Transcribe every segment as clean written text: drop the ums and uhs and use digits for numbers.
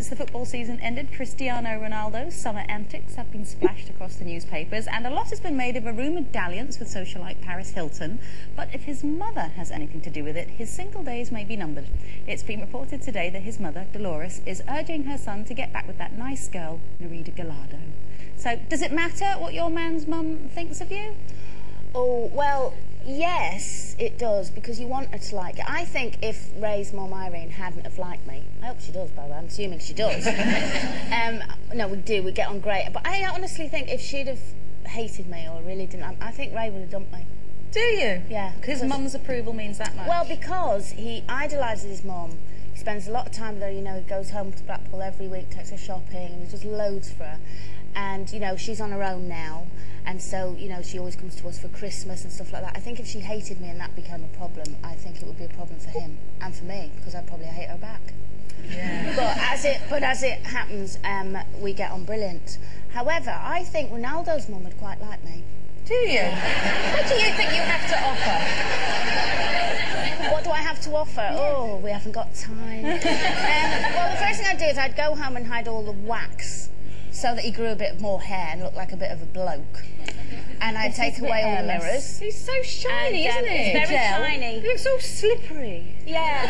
Since the football season ended, Cristiano Ronaldo's summer antics have been splashed across the newspapers, and a lot has been made of a rumoured dalliance with socialite Paris Hilton. But if his mother has anything to do with it, his single days may be numbered. It's been reported today that his mother, Dolores, is urging her son to get back with that nice girl, Nerida Gallardo. So, does it matter what your man's mum thinks of you? Oh, well, yes, it does, because you want her to like it. I think if Ray's mum, Irene, hadn't have liked me, I hope she does, by the way, I'm assuming she does. No, we do, we get on great. But I honestly think if she'd have hated me or really didn't, I think Ray would have dumped me. Do you? Yeah. Because mum's approval means that much? Well, because he idolises his mum. He spends a lot of time with her, you know, he goes home to Blackpool every week, takes her shopping, and he does loads for her. And, you know, she's on her own now, and so, you know, she always comes to us for Christmas and stuff like that. I think if she hated me and that became a problem, I think it would be a problem for him and for me, because I'd probably hate her back. Yeah. But as it happens, we get on brilliant. However, I think Ronaldo's mum would quite like me. Do you? What do you think you have to offer? What do I have to offer? Oh, we haven't got time. Well, the first thing I'd do is I'd go home and hide all the wax so that he grew a bit more hair and looked like a bit of a bloke. And I'd take away all the mirrors. He's so shiny, isn't he? He's very shiny. He looks all slippery. Yeah.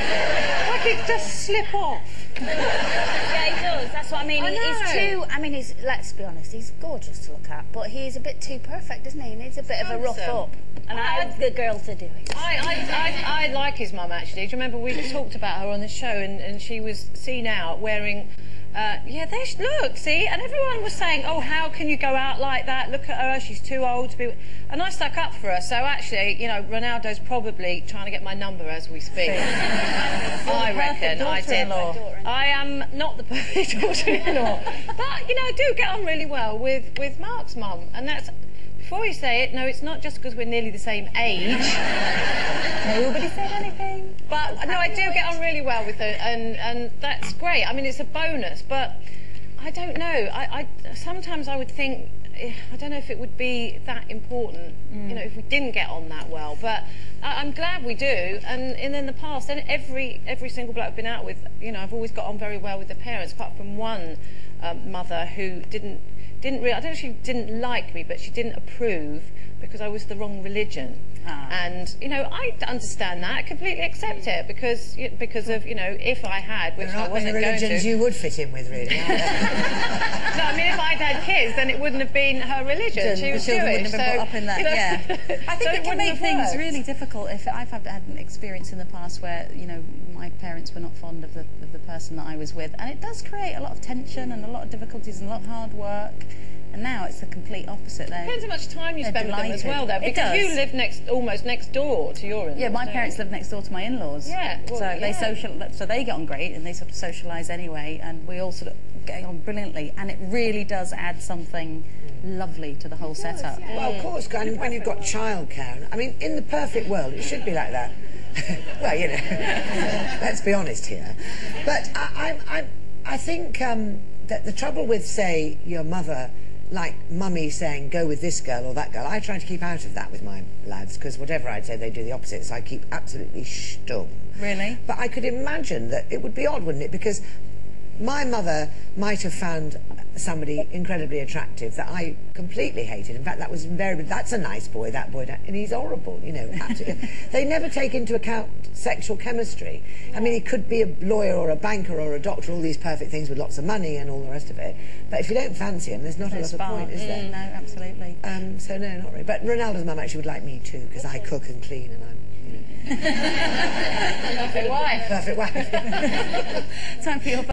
Like it just slip off. Yeah, he does. That's what I mean. He's too... I mean, let's be honest, he's gorgeous to look at, but he's a bit too perfect, isn't he? He needs a bit of a rough up. And I'm the girl to do it. I like his mum, actually. Do you remember we talked about her on the show, and she was seen out wearing... look, see? And everyone was saying, oh, how can you go out like that? Look at her, she's too old to be... And I stuck up for her, so actually, you know, Ronaldo's probably trying to get my number as we speak. I reckon, I did. I am not the perfect daughter-in-law. But, you know, I do get on really well with Mark's mum, and that's... Before you say it, no, it's not just because we're nearly the same age. Nobody said anything. But, no, I do get on really well with her, and that's great. I mean, it's a bonus, but I don't know. Sometimes I would think, I don't know if it would be that important, you know, if we didn't get on that well. But I'm glad we do, and in the past, every single bloke I've been out with, you know, I've always got on very well with the parents, apart from one mother who didn't really, I don't know if she didn't like me, but she didn't approve because I was the wrong religion. And, you know, I understand that, I completely accept it, because of, you know, if I had, which I wasn't going to... There are religions you would fit in with, really. No, I mean, if I'd had kids, then it wouldn't have been her religion. She was Jewish, wouldn't have been brought up in that, you know, yeah. I think so it can make things worked. really difficult. If I've had an experience in the past where, you know, my parents were not fond of the person that I was with, and it does create a lot of tension and a lot of difficulties and a lot of hard work. And now it's the complete opposite. Depends how much time you spend with them as well, though. Because you live almost next door to your in-laws. Yeah, my parents live next door to my in-laws. Yeah. Well, so they get on great, and they sort of socialise anyway, and we all sort of get on brilliantly, and it really does add something lovely to the whole setup. Yeah. Well, of course, and when you've got childcare, I mean, in the perfect world, it should be like that. Well, you know, let's be honest here. But I think that the trouble with, say, your mother, like mummy saying, go with this girl or that girl, I try to keep out of that with my lads, because whatever I'd say, they do the opposite, so I keep absolutely stum. Really? But I could imagine that it would be odd, wouldn't it? Because my mother might have found somebody incredibly attractive that I completely hated. In fact, that was invariably, that's a nice boy, that boy, and he's horrible, you know. Absolutely. They never take into account sexual chemistry. I mean, he could be a lawyer or a banker or a doctor, all these perfect things with lots of money and all the rest of it. But if you don't fancy him, there's not a lot of point, is there? No, absolutely. So no, not really. But Ronaldo's mum actually would like me too, because I cook and clean and I'm, you know... Perfect wife. Perfect wife. Time for your